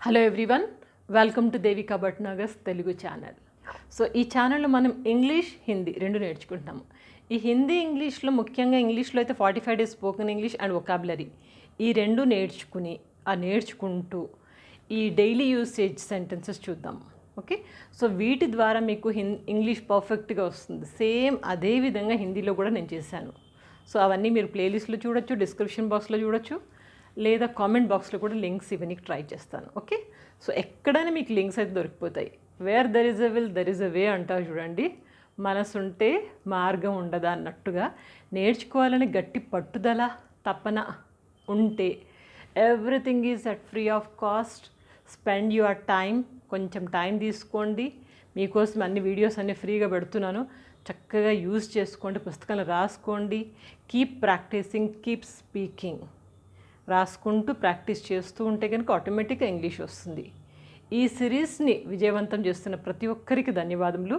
Hello everyone, welcome to Devika Bhatnagar's Telugu channel. So ఈ ఛానల్లో మనం ఇంగ్లీష్ హిందీ రెండు నేర్చుకుంటాము. ఈ హిందీ ఇంగ్లీష్లో ముఖ్యంగా ఇంగ్లీష్లో అయితే 45 days spoken English and vocabulary ఈ రెండు నేర్చుకుంటూ ఈ డైలీ యూసేజ్ సెంటెన్సెస్ చూద్దాం. ఓకే, సో వీటి ద్వారా మీకు ఇంగ్లీష్ పర్ఫెక్ట్గా వస్తుంది. సేమ్ అదే విధంగా హిందీలో కూడా నేను చేశాను. సో అవన్నీ మీరు ప్లేలిస్ట్లో చూడొచ్చు, డిస్క్రిప్షన్ బాక్స్లో చూడొచ్చు, లేదా కామెంట్ బాక్స్లో కూడా లింక్స్ ఇవన్నీ ట్రై చేస్తాను. ఓకే, సో ఎక్కడైనా మీకు లింక్స్ అయితే దొరికిపోతాయి. Where there is a will there is a way అంటారు చూడండి. మనసుంటే మార్గం ఉండదా అన్నట్టుగా నేర్చుకోవాలని గట్టి పట్టుదల తపన ఉంటే everything is at free of cost. Spend your time, కొంచెం టైం తీసుకోండి. మీకోసం అన్ని వీడియోస్ అన్నీ ఫ్రీగా పెడుతున్నాను, చక్కగా యూజ్ చేసుకోండి, పుస్తకాలు రాసుకోండి. Keep practising, keep speaking. రాసుకుంటూ ప్రాక్టీస్ చేస్తూ ఉంటే కనుక ఆటోమేటిక్గా ఇంగ్లీష్ వస్తుంది. ఈ సిరీస్ని విజయవంతం చేస్తున్న ప్రతి ఒక్కరికి ధన్యవాదములు.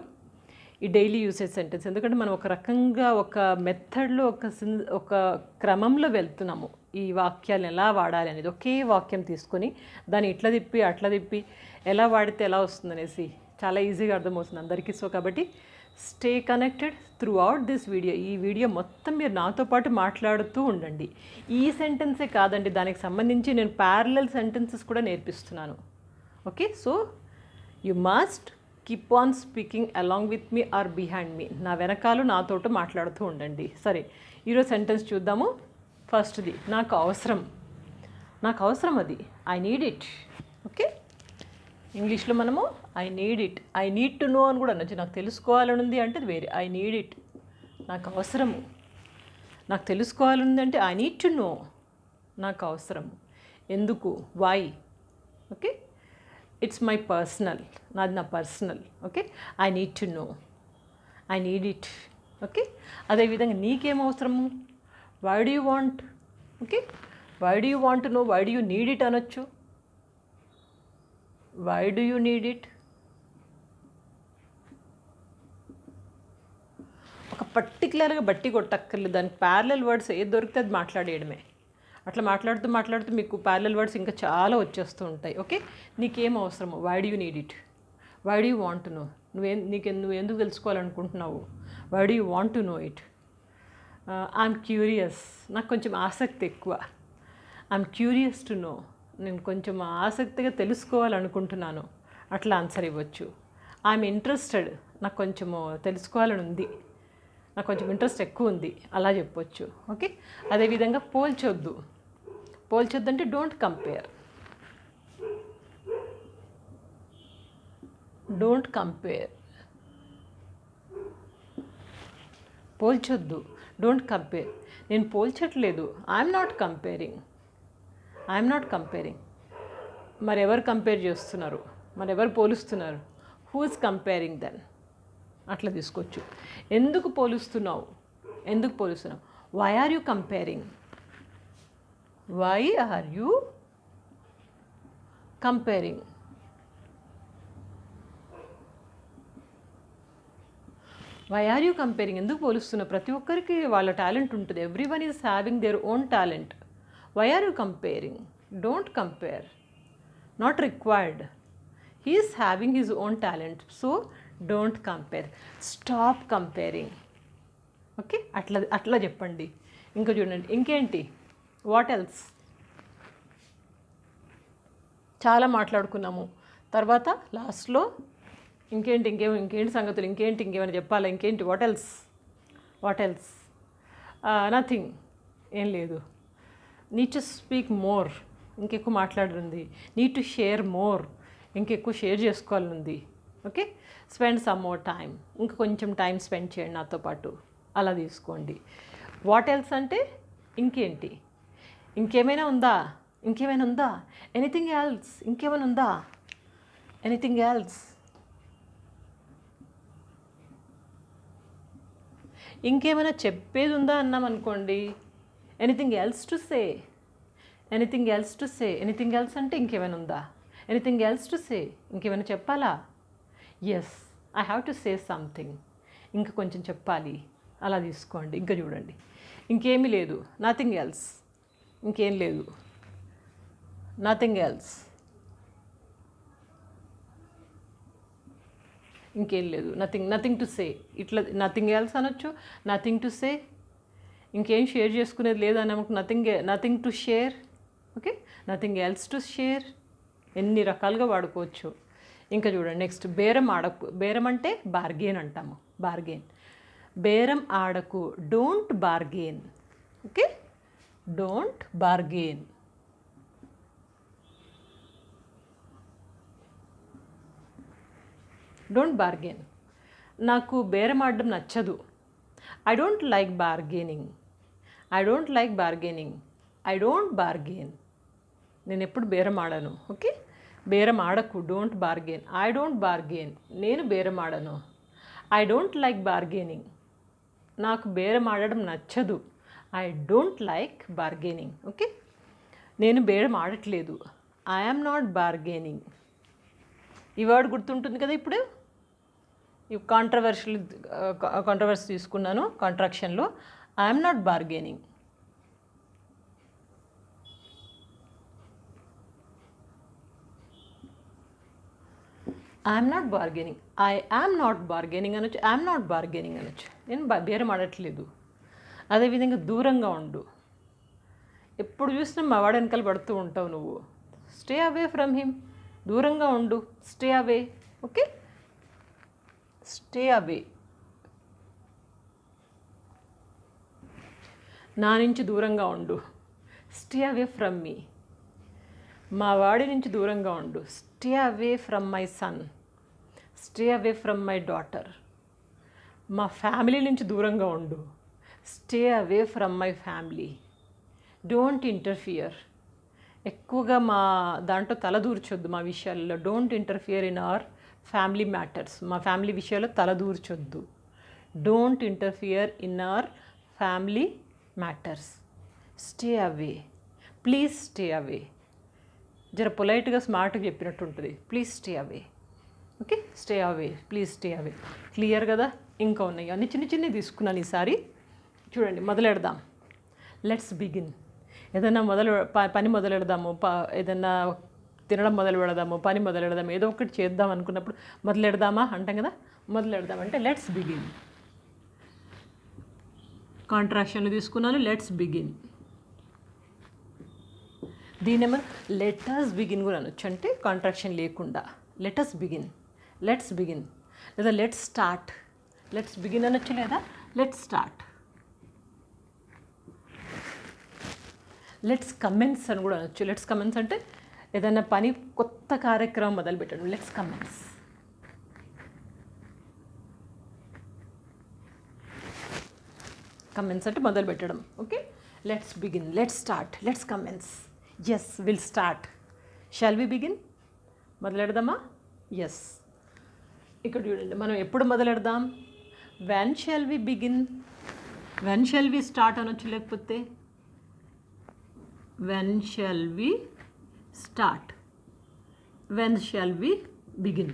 ఈ డైలీ యూసేజ్ సెంటెన్స్ ఎందుకంటే మనం ఒక రకంగా ఒక మెథడ్లో ఒక క్రమంలో వెళ్తున్నాము. ఈ వాక్యాలను ఎలా వాడాలి అనేది ఒకే వాక్యం తీసుకొని దాన్ని ఇట్లా తిప్పి అట్లా తిప్పి ఎలా వాడితే ఎలా వస్తుందనేసి చాలా ఈజీగా అర్థమవుతుంది అందరికీ. సో కాబట్టి stay connected through out this video. ఈ వీడియో మొత్తం మీరు నాతో పాటు మాట్లాడుతూ ఉండండి. ఈ సెంటెన్సే కాదండి, దానికి సంబంధించి నేను ప్యారలల్ సెంటెన్సెస్ కూడా నేర్పిస్తున్నాను. Okay, so you must keep on speaking along with me or behind me. నా వెనకాల నాతోటి మాట్లాడుతూ ఉండండి. సరే, ఈరోజు సెంటెన్స్ చూద్దాము. ఫస్ట్ది, నాకు అవసరం అది. I need it. ఓకే, ఇంగ్లీష్లో మనము I need it, I need to no అని కూడా అనొచ్చు. నాకు తెలుసుకోవాలని ఉంది అంటే అది వేరే. ఐ నీడ్ ఇట్, నాకు అవసరము. నాకు తెలుసుకోవాలని అంటే ఐ నీడ్ టు నో, నాకు అవసరం. ఎందుకు? Why. Okay, it's my personal, నాది నా personal. Okay, I need to know, I need it. Okay, అదేవిధంగా నీకేం అవసరము? Why do you want. Okay, why do you want to know, why do you need it అనొచ్చు. Why do you need it. ఒక పర్టికులర్గా బట్టి కొట్టక్కర్లేదు, దానికి parallel words ఏది దొరికితే అది మాట్లాడేయడమే. అట్లా మాట్లాడుతూ మీకు ప్యారలల్ వర్డ్స్ ఇంకా చాలా వచ్చేస్తూ ఉంటాయి. ఓకే, నీకేం అవసరము? Why do you need it. Why do you want to know, నువ్వు ఎందుకు తెలుసుకోవాలనుకుంటున్నావు. Why do you want to know it. I'm curious, నాకు కొంచెం ఆసక్తి ఎక్కువ. ఐఎమ్ క్యూరియస్ టు నో, నేను కొంచెం ఆసక్తిగా తెలుసుకోవాలనుకుంటున్నాను. అట్లా ఆన్సర్ ఇవ్వచ్చు. ఐఎమ్ ఇంట్రెస్టెడ్, నాకు కొంచెము తెలుసుకోవాలని ఉంది, నాకు కొంచెం ఇంట్రెస్ట్ ఎక్కువ ఉంది, అలా చెప్పొచ్చు. ఓకే, అదేవిధంగా పోల్చొద్దు అంటే డోంట్ కంపేర్. డోంట్ కంపేర్, పోల్చొద్దు, డోంట్ కంపేర్. నేను పోల్చట్లేదు, ఐఎమ్ నాట్ కంపేరింగ్. మరెవరు కంపేర్ చేస్తున్నారు, మరెవరు పోలుస్తున్నారు? Who is comparing then. అట్లా తీసుకోవచ్చు. ఎందుకు పోలుస్తున్నావు. Why are you comparing. Why are you comparing. ఎందుకు పోలుస్తున్నావు? ప్రతి ఒక్కరికి వాళ్ళ టాలెంట్ ఉంటుంది. Everyone is having their own talent. Why are you comparing. Don't compare, not required. He is having his own talent, so don't compare. Stop comparing. Okay, అట్లా చెప్పండి. ఇంకా చూడండి, ఇంకేంటి, వాట్ ఎల్స్. చాలా మాట్లాడుకున్నాము. తర్వాత లాస్ట్లో ఇంకేంటి సంగతులు, ఇంకేమైనా చెప్పాలా, ఇంకేంటి, వాట్ ఎల్స్. నథింగ్, ఏం లేదు. నీడ్ టు స్పీక్ మోర్, ఇంకెక్కువ మాట్లాడుంది. నీడ్ టు షేర్ మోర్, ఇంకెక్కువ షేర్ చేసుకోవాలనుంది. Okay, spend some more time, ఇంకా కొంచెం టైం స్పెండ్ చేయండి నాతో పాటు, అలా తీసుకోండి. వాట్ ఎల్స్ అంటే ఇంకేంటి, ఇంకేమైనా ఉందా. ఎనీథింగ్ ఎల్స్, ఇంకేమైనా ఉందా. ఎనీథింగ్ ఎల్స్, ఇంకేమైనా చెప్పేది ఉందా అన్నాం అనుకోండి. Anything else to say. Anything else అంటే ఇంకేమైనా ఉందా. ఎనీథింగ్ ఎల్స్ టు సే, ఇంకేమైనా చెప్పాలా. Yes, I have to say something, ఇంకా కొంచెం చెప్పాలి, అలా తీసుకోండి. ఇంకా చూడండి, ఇంకేమీ లేదు. నథింగ్ ఎల్స్, ఇంకేం లేదు. Nothing else. ఇంకేం లేదు, నథింగ్ టు సే. ఇట్లా నథింగ్ ఎల్స్ అనొచ్చు, నథింగ్ టు సే, ఇంకేం షేర్ చేసుకునేది లేదని మనకు nothing to share. Okay, nothing else to share, ఎన్ని రకాలుగా వాడుకోవచ్చు. ఇంకా చూడండి నెక్స్ట్, బేరం ఆడకు. బేరం అంటే బార్గెన్ అంటాము, బార్గెన్. బేరం ఆడకు, don't bargain. Okay, don't bargain. Don't bargain. నాకు బేరం ఆడడం నచ్చదు. I don't like bargaining. I don't like bargaining. I don't bargain. నేను ఎప్పుడు బేరం ఆడను. ఓకే, బేరం ఆడకు, don't bargain. I don't bargain, నేను బేరం ఆడను. ఐ డోంట్ లైక్ బార్గెనింగ్, నాకు బేరం ఆడడం నచ్చదు. I don't like bargaining. Okay, నేను బేరం ఆడట్లేదు. I am not bargaining. ఈ వర్డ్ గుర్తుంటుంది కదా. ఇప్పుడు ఈ కాంట్రవర్సీ తీసుకున్నాను కాంట్రాక్షన్లో. I am not bargaining. I'm not bargaining. I am not bargaining అనొచ్చు, ఐఎమ్ నాట్ బార్గెనింగ్ అనొచ్చు. నేను బేరం ఆడట్లేదు. అదేవిధంగా దూరంగా ఉండు. ఎప్పుడు చూసినా మా వాడు వెనకాల పడుతూ ఉంటావు నువ్వు. Stay away from him. దూరంగా ఉండు, స్టే అవే. ఓకే, స్టే అవే. నా నుంచి దూరంగా ఉండు, స్టే అవే ఫ్రమ్ మీ. మా వాడి నుంచి దూరంగా ఉండు, stay away from my son. Stay away from my daughter. మా ఫ్యామిలీ నుంచి దూరంగా ఉండు, stay away from my family. Don't interfere. ఎక్కువగా మా దాంట్లో తల దూర్చొద్దు మా విషయాల్లో. Don't interfere in our family matters. మా ఫ్యామిలీ విషయాల్లో తల దూర్చొద్దు. Don't interfere in our family matters. Stay away. Please stay away. జర పొలైట్గా స్మార్ట్గా చెప్పినట్టు ఉంటుంది. Please stay away. Okay, stay away, please stay away. Clear కదా. ఇంకా ఉన్నాయి, అన్ని చిన్నవి తీసుకున్నాను ఈసారి. చూడండి, మొదలెడదాం. Let's begin. ఏదైనా పని మొదలెడదాము, ఏదైనా తినడం మొదలు పెడదాము, పని మొదలెడదాము, ఏదో ఒకటి చేద్దాం అనుకున్నప్పుడు మొదలెడదామా అంటాం కదా. మొదలెడదామంటే లెట్స్ బిగిన్. కాంట్రాక్షన్లు తీసుకున్నాను. Let's begin. దీనేమో లెటర్స్ బిగిన్ కూడా అనొచ్చు, అంటే కాంట్రాక్షన్ లేకుండా. Let us begin, let's begin. లేదా లెట్స్ స్టార్ట్. లెట్స్ బిగిన్ అనొచ్చు, లేదా లెట్స్ స్టార్ట్. లెట్స్ కమెన్స్ అని కూడా అనొచ్చు. లెట్స్ కమెన్స్ అంటే ఏదైనా పని, కొత్త కార్యక్రమం మొదలు పెట్టడం. Let's commence. కమెన్స్ అంటే మొదలు పెట్టడం. Okay, let's begin, let's start, let's commence. Yes, will start. Shall we begin? మొదలెడదామా? ఎస్. ఇక్కడ చూడండి, మనం ఎప్పుడు మొదలెడదాం? When shall we begin. When shall we start అనొచ్చు, లేకపోతే when shall we start, when shall we begin.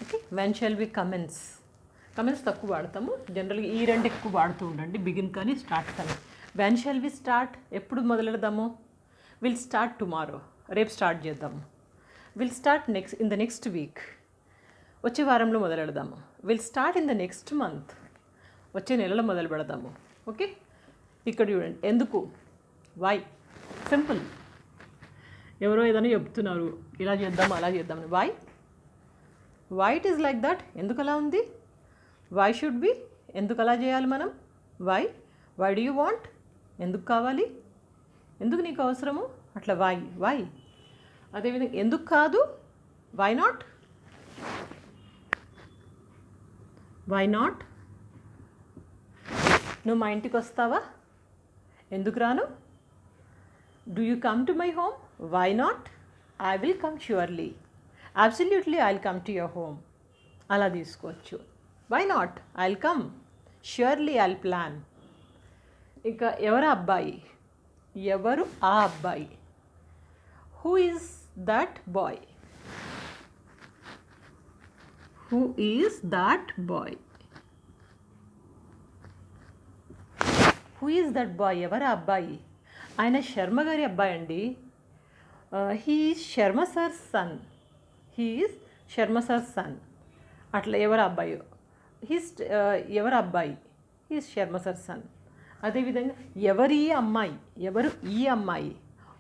Okay, when shall we commence. Commence తక్కువ వాడతాము జనరల్గా, ఈ రెండు ఎక్కువ వాడుతూ ఉండండి, బిగిన్ కానీ స్టార్ట్ కానీ. వెన్ షాల్ వి స్టార్ట్, ఎప్పుడు మొదలెడదాము? విల్ స్టార్ట్ టుమారో, రేపు స్టార్ట్ చేద్దాము. Will start in the next week, వచ్చే వారంలో మొదలెడదాము. Will start in the next month, వచ్చే నెలలో మొదలు పెడదాము. ఓకే, ఇక్కడ చూడండి, ఎందుకు? వై. సింపుల్. ఎవరో ఏదైనా చెప్తున్నారు, ఇలా చేద్దాం అలా చేద్దామని. Why. Why it is like that. ఎందుకు అలా ఉంది? Why should be. ఎందుకు అలా చేయాలి మనం? Why. Why do you want. ఎందుకు కావాలి, ఎందుకు నీకు అవసరము, అట్లా. వై. వై. అదేవిధంగా ఎందుకు కాదు? Why not. Why not. నువ్వు మా ఇంటికి వస్తావా? ఎందుకు రాను? Do you come to my home? Why not. I will come surely. Absolutely I will come to your home. అలా తీసుకోవచ్చు. Why not. I will come. Surely I will plan. ఇంకా ఎవరు అబ్బాయి? ఎవరు ఆ అబ్బాయి? Who is that boy. Who is that boy. Who is that boy. ఎవరు అబ్బాయి? ఆయన శర్మ గారి అబ్బాయి అండి. He is Sharma sir son. He is Sharma sir son అట్లా ఎవరు అబ్బాయి, ఎవరు అబ్బాయి, హీస్ శర్మ సార్ సన్. అదేవిధంగా ఎవరు ఈ అమ్మాయి,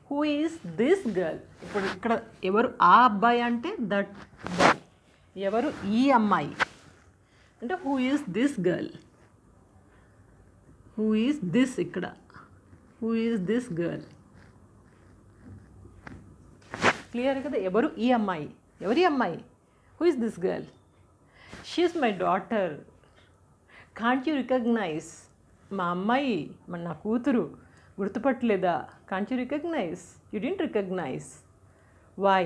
హూ ఈజ్ దిస్ గర్ల్. ఇప్పుడు ఇక్కడ ఎవరు ఆ అబ్బాయి అంటే దట్ బాయ్, ఎవరు ఈ అమ్మాయి అంటే who is this girl, who is this, ఇక్కడ who is this girl. Clear కదా? ఎవరు ఈ అమ్మాయి, ఎవరి అమ్మాయి, who is this girl. She is my daughter, can't you recognize. మా అమ్మాయి, నా కూతురు గుర్తుపట్టలేదా, can't you recognize, you didn't recognize. Why,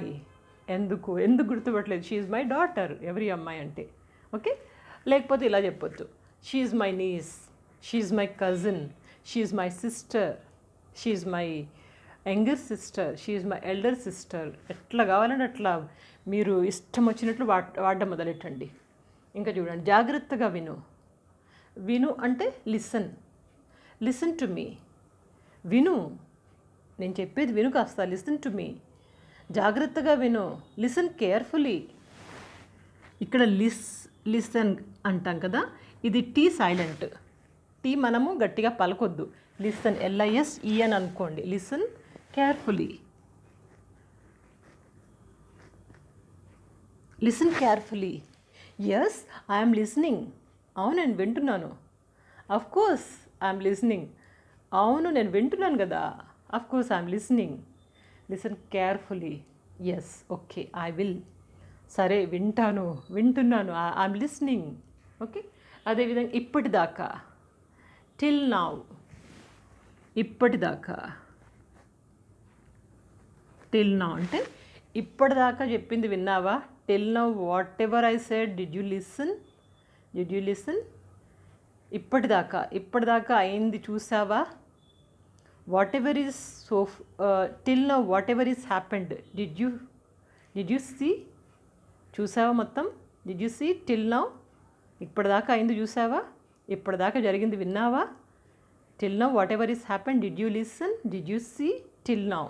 ఎందుకు గుర్తుపట్టలేదు. షీ ఈజ్ మై డాటర్, ఎవరి అమ్మాయి అంటే. ఓకే, లేకపోతే ఇలా చెప్పొచ్చు, she is my niece, she is my cousin, she is my sister, she is my younger sister, she is my elder sister. ఎట్లా కావాలంటే అట్లా మీరు ఇష్టం వచ్చినట్లు వాడడం మొదలెట్టండి. ఇంకా చూడండి, జాగ్రత్తగా విను అంటే లిసన్ టు మీ. విను, నేను చెప్పేది విను కాస్త, లిసన్ టు మీ. జాగ్రత్తగా విను, లిసన్ కేర్ఫుల్లీ. ఇక్కడ లిసన్ అంటాం కదా, ఇది టీ సైలెంట్, టీ మనము గట్టిగా పలకొద్దు. లిసన్, LISEN అనుకోండి. Listen carefully, listen carefully. Yes, I'm listening. అవును, నేను వింటున్నాను. Of course I'm listening. అవును, నేను వింటున్నాను కదా. Of course I'm listening. Listen carefully. Yes, okay, I will. సరే, వింటున్నాను, ఐఎమ్ లిసనింగ్. ఓకే, అదేవిధంగా ఇప్పటిదాకా, టిల్ నౌ, ఇప్పటిదాకా. టిల్ నౌ అంటే ఇప్పటిదాకా చెప్పింది విన్నావా. Till now whatever I said, did you listen. ఇప్పటిదాకా అయింది చూసావా. Whatever is till now whatever is happened, did you see. చూసావా మొత్తం, did you see. Till now, ఇప్పటిదాకా అయింది చూసావా, ఇప్పటిదాకా జరిగింది విన్నావా. Till now whatever is happened, did you listen, did you see. Till now,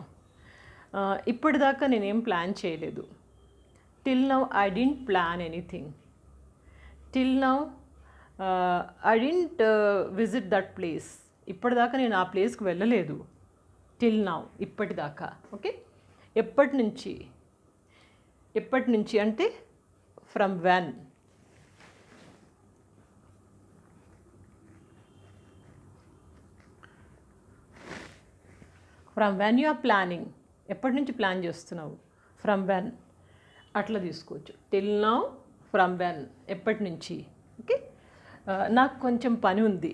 ఇప్పటిదాకా నేనేం ప్లాన్ చేయలేదు. Till now I didn't plan anything. Till now I didn't visit that place. ఇప్పటిదాకా నేను ఆ ప్లేస్కి వెళ్ళలేదు. టిల్ నౌ, ఇప్పటిదాకా. ఓకే, ఎప్పటి నుంచి అంటే from when. From when you are planning, ఎప్పటి నుంచి ప్లాన్ చేస్తున్నావు. ఫ్రమ్ వెన్ అట్లా తీసుకోవచ్చు. టిల్ నౌ, ఫ్రమ్ వెన్, ఎప్పటి నుంచి. ఓకే, నాకు కొంచెం పని ఉంది.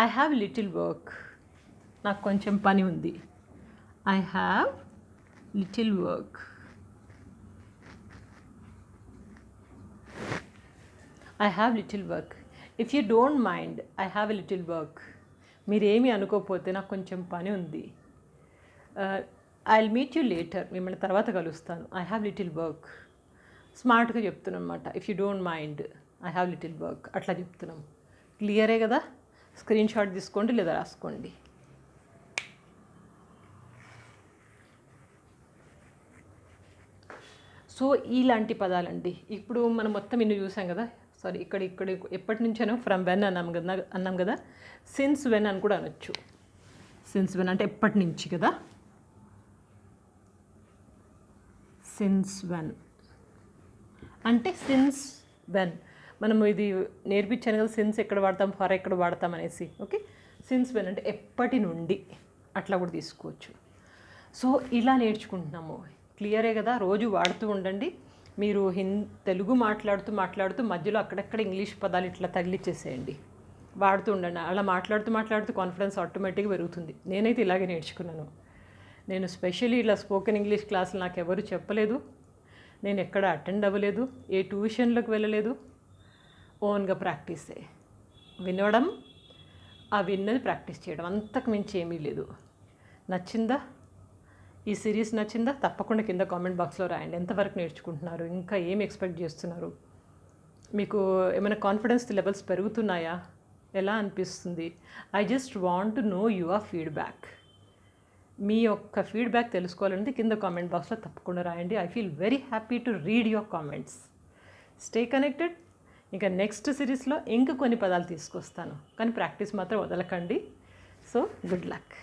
I have little work. నాకు కొంచెం పని ఉంది. I have little work. I have little work. If you don't mind, I have a little work. మీరేమీ అనుకోకపోతే నాకు కొంచెం పని ఉంది. I will meet you later, మిమ్మల్ని తర్వాత కలుస్తాను. I have little work. స్మార్ట్గా చెప్తున్నాను అనమాట. If you don't mind, I have little work, అట్లా చెప్తున్నాం. క్లియరే కదా? స్క్రీన్ షాట్ తీసుకోండి లేదా రాసుకోండి. సో ఇలాంటి పదాలండి. ఇప్పుడు మనం మొత్తం ఇన్ని చూసాం కదా. సారీ, ఇక్కడ ఎప్పటి నుంచైనా ఫ్రమ్ వెన్ అన్నాం కదా. సిన్స్ వెన్ అని కూడా అనొచ్చు. సిన్స్ వెన్ అంటే ఎప్పటి నుంచి కదా. సిన్స్ వెన్ అంటే సిన్స్ వెన్. మనం ఇది నేర్పించాను కదా, సిన్స్ ఎక్కడ వాడతాం, ఫర్ ఎక్కడ వాడతాం అనేసి. ఓకే, సిన్స్ వెన్ అంటే ఎప్పటి నుండి, అట్లా కూడా తీసుకోవచ్చు. సో ఇలా నేర్చుకుంటున్నాము. క్లియరే కదా? రోజు వాడుతూ ఉండండి. మీరు తెలుగు మాట్లాడుతూ మధ్యలో అక్కడక్కడ ఇంగ్లీష్ పదాలు ఇట్లా తగిలిచ్చేసేయండి. వాడుతూ ఉండండి. అలా మాట్లాడుతూ కాన్ఫిడెన్స్ ఆటోమేటిక్గా పెరుగుతుంది. నేనైతే ఇలాగే నేర్చుకున్నాను. నేను స్పెషల్లీ ఇలా స్పోకెన్ ఇంగ్లీష్ క్లాసులు నాకు ఎవరు చెప్పలేదు. నేను ఎక్కడ అటెండ్ అవ్వలేదు, ఏ ట్యూషన్లకు వెళ్ళలేదు. ఓన్గా ప్రాక్టీసే. వినడం, ఆ విన్నది ప్రాక్టీస్ చేయడం, అంతకు మించి ఏమీ లేదు. నచ్చిందా? ఈ సిరీస్ నచ్చిందా? తప్పకుండా కింద కామెంట్ బాక్స్లో రాయండి. ఎంతవరకు నేర్చుకుంటున్నారు, ఇంకా ఏం ఎక్స్పెక్ట్ చేస్తున్నారు, మీకు ఏమైనా కాన్ఫిడెన్స్ లెవెల్స్ పెరుగుతున్నాయా, ఎలా అనిపిస్తుంది? I just want to know your feedback. మీ యొక్క ఫీడ్బ్యాక్ తెలుసుకోవాలంటే కింద కామెంట్ బాక్స్లో తప్పకుండా రాయండి. I feel very happy to read your comments. Stay connected. ఇంకా నెక్స్ట్ సిరీస్లో ఇంక కొన్ని పదాలు తీసుకొస్తాను, కానీ ప్రాక్టీస్ మాత్రం వదలకండి. So good luck.